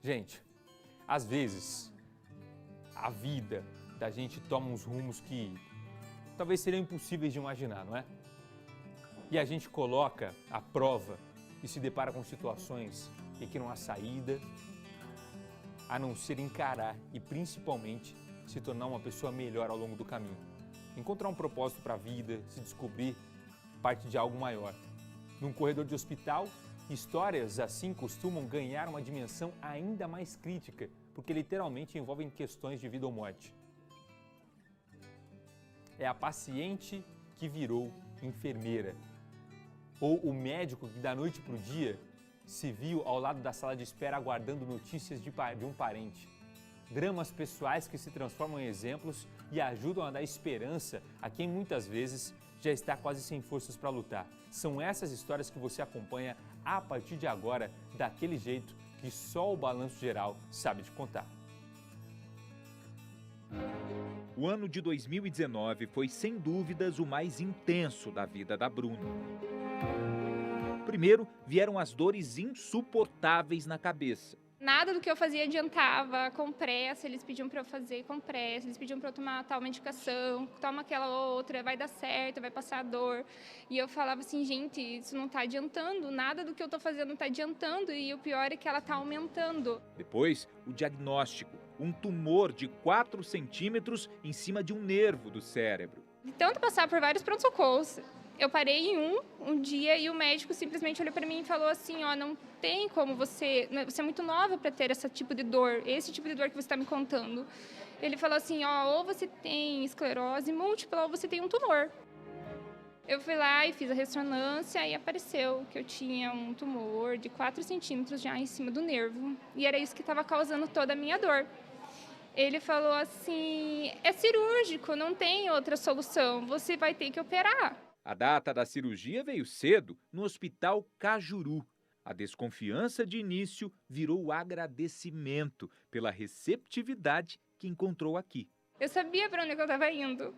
Gente, às vezes a vida da gente toma uns rumos que talvez seriam impossíveis de imaginar, não é? E a gente coloca à prova e se depara com situações em que não há saída, a não ser encarar e principalmente se tornar uma pessoa melhor ao longo do caminho. Encontrar um propósito para a vida, se descobrir parte de algo maior. Num corredor de hospital, histórias assim costumam ganhar uma dimensão ainda mais crítica, porque literalmente envolvem questões de vida ou morte. É a paciente que virou enfermeira, ou o médico que da noite para o dia se viu ao lado da sala de espera aguardando notícias de um parente. Dramas pessoais que se transformam em exemplos e ajudam a dar esperança a quem muitas vezes já está quase sem forças para lutar. São essas histórias que você acompanha a partir de agora, daquele jeito que só o Balanço Geral sabe de contar. O ano de 2019 foi, sem dúvidas, o mais intenso da vida da Bruna. Primeiro, vieram as dores insuportáveis na cabeça. Nada do que eu fazia adiantava, com pressa, eles pediam para eu fazer com pressa, eles pediam para eu tomar tal medicação, toma aquela outra, vai dar certo, vai passar a dor. E eu falava assim, gente, isso não está adiantando, nada do que eu estou fazendo está adiantando e o pior é que ela está aumentando. Depois, o diagnóstico, um tumor de 4 centímetros em cima de um nervo do cérebro. De tanto passar por vários pronto-socorros, eu parei em um dia e o médico simplesmente olhou para mim e falou assim, ó, não tem como você é muito nova para ter esse tipo de dor que você está me contando. Ele falou assim, ó, ou você tem esclerose múltipla ou você tem um tumor. Eu fui lá e fiz a ressonância e apareceu que eu tinha um tumor de 4 centímetros já em cima do nervo e era isso que estava causando toda a minha dor. Ele falou assim, é cirúrgico, não tem outra solução, você vai ter que operar. A data da cirurgia veio cedo, no Hospital Cajuru. A desconfiança de início virou agradecimento pela receptividade que encontrou aqui. Eu sabia para onde eu estava indo.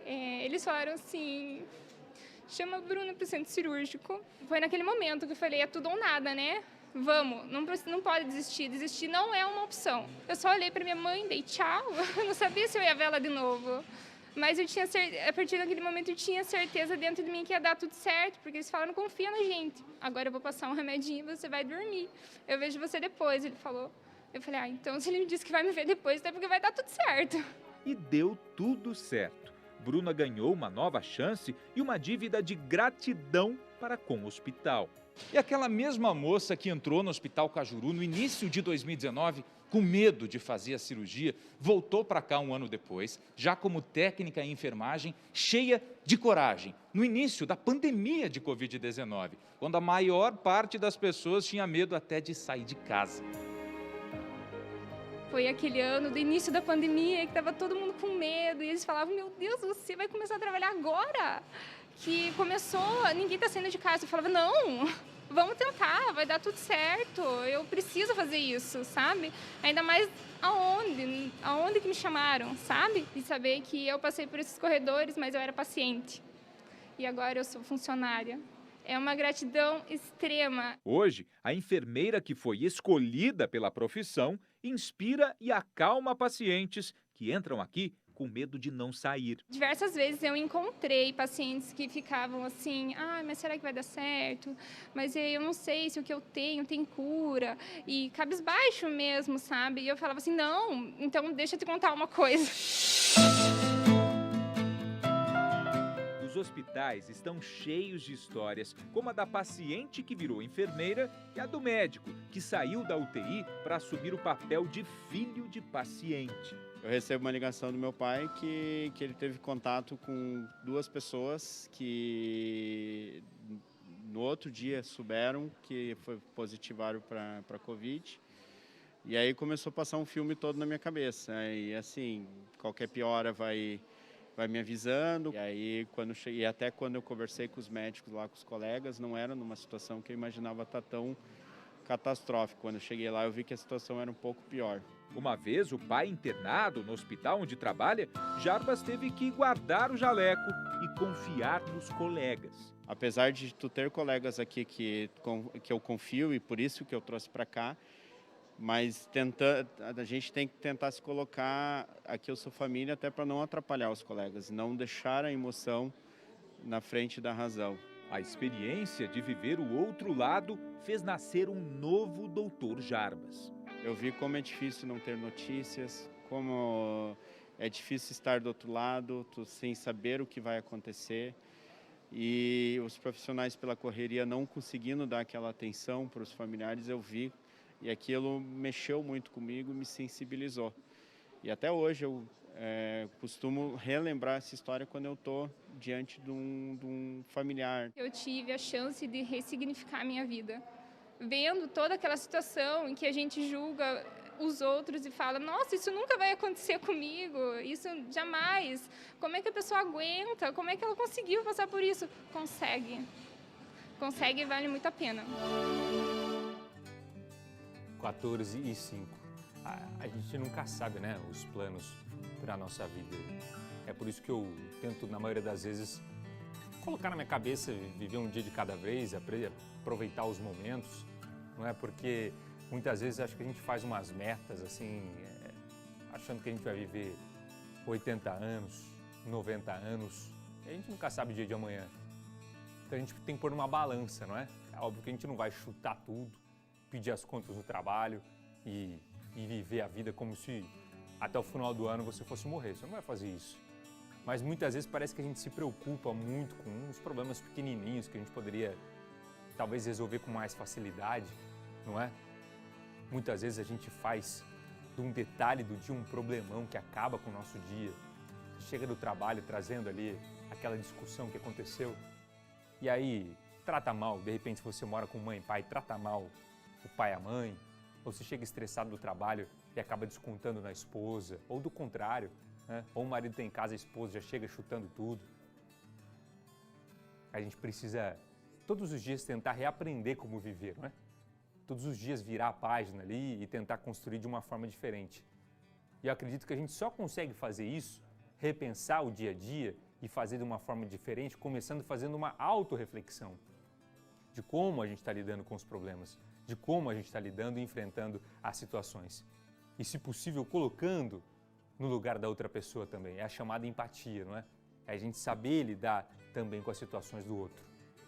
Eles falaram assim, chama a Bruna para o centro cirúrgico. Foi naquele momento que eu falei, é tudo ou nada, né? Vamos, não pode desistir não é uma opção. Eu só olhei para minha mãe, dei tchau, eu não sabia se eu ia ver ela de novo. Mas a partir daquele momento eu tinha certeza dentro de mim que ia dar tudo certo, porque eles falaram, confia na gente. Agora eu vou passar um remedinho e você vai dormir. Eu vejo você depois, ele falou. Eu falei, então se ele me disse que vai me ver depois, é porque vai dar tudo certo. E deu tudo certo. Bruna ganhou uma nova chance e uma dívida de gratidão para com o hospital. E aquela mesma moça que entrou no Hospital Cajuru no início de 2019, com medo de fazer a cirurgia, voltou para cá um ano depois, já como técnica em enfermagem, cheia de coragem, no início da pandemia de Covid-19, quando a maior parte das pessoas tinha medo até de sair de casa. Foi aquele ano do início da pandemia que estava todo mundo com medo e eles falavam, meu Deus, você vai começar a trabalhar agora? Que começou, ninguém está saindo de casa. Eu falava, não, vamos tentar, vai dar tudo certo, eu preciso fazer isso, sabe? Ainda mais aonde que me chamaram, sabe? E saber que eu passei por esses corredores, mas eu era paciente. E agora eu sou funcionária. É uma gratidão extrema. Hoje, a enfermeira que foi escolhida pela profissão inspira e acalma pacientes que entram aqui com medo de não sair. Diversas vezes eu encontrei pacientes que ficavam assim, mas será que vai dar certo? Mas eu não sei se o que eu tenho tem cura. E cabisbaixo mesmo, sabe? E eu falava assim, não, então deixa eu te contar uma coisa. Os hospitais estão cheios de histórias, como a da paciente que virou enfermeira e a do médico, que saiu da UTI para assumir o papel de filho de paciente. Eu recebo uma ligação do meu pai que ele teve contato com 2 pessoas que no outro dia souberam que positivaram para Covid. E aí começou a passar um filme todo na minha cabeça. E assim, qualquer piora vai me avisando. E aí, até quando eu conversei com os médicos lá, com os colegas, não era numa situação que eu imaginava estar tão catastrófica. Quando eu cheguei lá, eu vi que a situação era um pouco pior. Uma vez, o pai internado no hospital onde trabalha, Jarbas teve que guardar o jaleco e confiar nos colegas. Apesar de tu ter colegas aqui que eu confio e por isso que eu trouxe para cá, Mas a gente tem que tentar se colocar, aqui eu sou família, até para não atrapalhar os colegas, não deixar a emoção na frente da razão. A experiência de viver o outro lado fez nascer um novo Dr. Jarbas. Eu vi como é difícil não ter notícias, como é difícil estar do outro lado, sem saber o que vai acontecer. E os profissionais pela correria não conseguindo dar aquela atenção para os familiares, eu vi. E aquilo mexeu muito comigo, me sensibilizou. E até hoje eu costumo relembrar essa história quando eu estou diante de um familiar. Eu tive a chance de ressignificar a minha vida. Vendo toda aquela situação em que a gente julga os outros e fala, nossa, isso nunca vai acontecer comigo, isso jamais. Como é que a pessoa aguenta? Como é que ela conseguiu passar por isso? Consegue. Consegue e vale muito a pena. 14 e 5. A gente nunca sabe, né, os planos para a nossa vida. É por isso que eu tento, na maioria das vezes, colocar na minha cabeça, viver um dia de cada vez, aproveitar os momentos, não é? Porque muitas vezes acho que a gente faz umas metas, assim, achando que a gente vai viver 80 anos, 90 anos, e a gente nunca sabe o dia de amanhã. Então a gente tem que pôr numa balança, não é? É óbvio que a gente não vai chutar tudo, pedir as contas no trabalho e viver a vida como se até o final do ano você fosse morrer. Você não vai fazer isso. Mas muitas vezes parece que a gente se preocupa muito com uns problemas pequenininhos que a gente poderia talvez resolver com mais facilidade, não é? Muitas vezes a gente faz de um detalhe do dia um problemão que acaba com o nosso dia. Você chega do trabalho trazendo ali aquela discussão que aconteceu e aí trata mal, de repente se você mora com mãe e pai, trata mal o pai e a mãe, ou você chega estressado do trabalho e acaba descontando na esposa, ou do contrário, né? Ou o marido está em casa, a esposa já chega chutando tudo. A gente precisa todos os dias tentar reaprender como viver, não é? Todos os dias virar a página ali e tentar construir de uma forma diferente. E eu acredito que a gente só consegue fazer isso, repensar o dia a dia e fazer de uma forma diferente, começando fazendo uma autorreflexão de como a gente está lidando com os problemas, de como a gente está lidando e enfrentando as situações. E, se possível, colocando no lugar da outra pessoa também. É a chamada empatia, não é? É a gente saber lidar também com as situações do outro.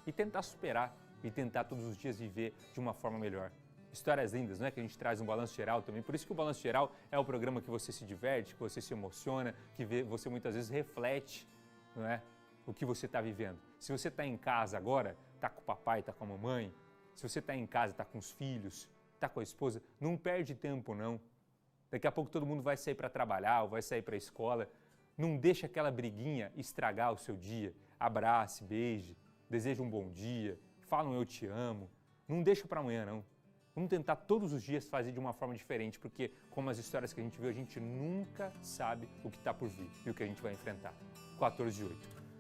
E tentar superar, e tentar todos os dias viver de uma forma melhor. Histórias lindas, não é? Que a gente traz um balanço geral também. Por isso que o Balanço Geral é o programa que você se diverte, que você se emociona, que você muitas vezes reflete, não é? O que você está vivendo. Se você está em casa agora, está com o papai, está com a mamãe, se você está em casa, está com os filhos, está com a esposa, não perde tempo não. Daqui a pouco todo mundo vai sair para trabalhar ou vai sair para a escola. Não deixa aquela briguinha estragar o seu dia. Abrace, beije, deseja um bom dia, fala um eu te amo. Não deixa para amanhã não. Vamos tentar todos os dias fazer de uma forma diferente, porque como as histórias que a gente viu, a gente nunca sabe o que está por vir e o que a gente vai enfrentar. 14 e 8.